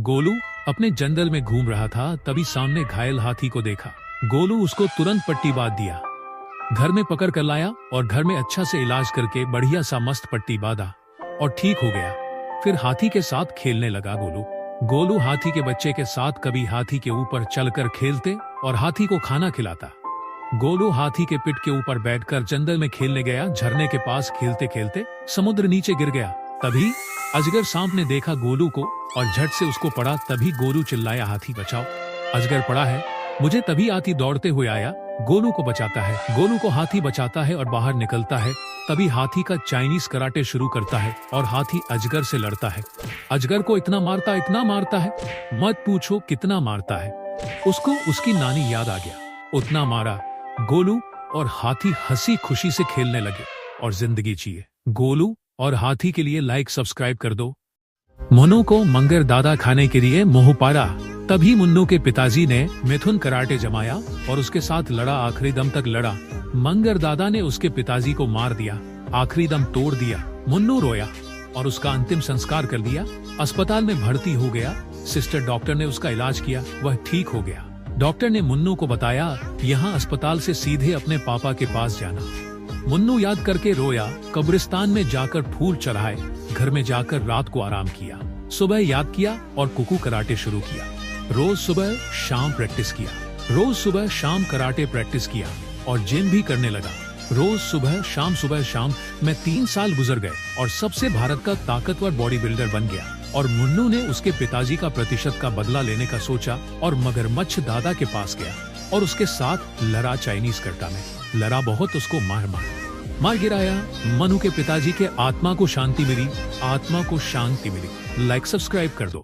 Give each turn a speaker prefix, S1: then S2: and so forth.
S1: गोलू अपने जंगल में घूम रहा था, तभी सामने घायल हाथी को देखा। गोलू उसको तुरंत पट्टी बांध दिया, घर में पकड़ कर लाया और घर में अच्छा से इलाज करके बढ़िया सा मस्त पट्टी बांधा और ठीक हो गया। फिर हाथी के साथ खेलने लगा गोलू हाथी के बच्चे के साथ कभी हाथी के ऊपर चलकर खेलते और हाथी को खाना खिलाता। गोलू हाथी के पिठ के ऊपर बैठकर जंगल में खेलने गया। झरने के पास खेलते खेलते समुद्र नीचे गिर गया। तभी अजगर सांप ने देखा गोलू को और झट से उसको पड़ा। तभी गोलू चिल्लाया, हाथी बचाओ, अजगर पड़ा है मुझे। तभी हाथी दौड़ते हुए आया, गोलू को बचाता है। गोलू को हाथी बचाता है और बाहर निकलता है। तभी हाथी का चाइनीज कराटे शुरू करता है और हाथी अजगर से लड़ता है। अजगर को इतना मारता है, मत पूछो कितना मारता है। उसको उसकी नानी याद आ गया, उतना मारा। गोलू और हाथी हंसी खुशी से खेलने लगे और जिंदगी जिए। गोलू और हाथी के लिए लाइक सब्सक्राइब कर दो। मुन्नू को मंगर दादा खाने के लिए मुंह पारा। तभी मुन्नू के पिताजी ने मिथुन कराटे जमाया और उसके साथ लड़ा, आखिरी दम तक लड़ा। मंगर दादा ने उसके पिताजी को मार दिया, आखिरी दम तोड़ दिया। मुन्नू रोया और उसका अंतिम संस्कार कर दिया। अस्पताल में भर्ती हो गया। सिस्टर डॉक्टर ने उसका इलाज किया, वह ठीक हो गया। डॉक्टर ने मुन्नू को बताया, यहाँ अस्पताल से सीधे अपने पापा के पास जाना। मुन्नू याद करके रोया। कब्रिस्तान में जाकर फूल चढ़ाए, घर में जाकर रात को आराम किया। सुबह याद किया और कुकू कराटे शुरू किया। रोज सुबह शाम प्रैक्टिस किया, रोज सुबह शाम कराटे प्रैक्टिस किया और जिम भी करने लगा। रोज सुबह शाम में 3 साल गुजर गए और सबसे भारत का ताकतवर बॉडी बिल्डर बन गया। और मुन्नू ने उसके पिताजी का प्रतिशत का बदला लेने का सोचा और मगरमच्छ दादा के पास गया और उसके साथ लड़ा। चाइनीज कराटा में लड़ा बहुत, उसको मार गिराया। मनु के पिताजी के आत्मा को शांति मिली, लाइक सब्सक्राइब कर दो।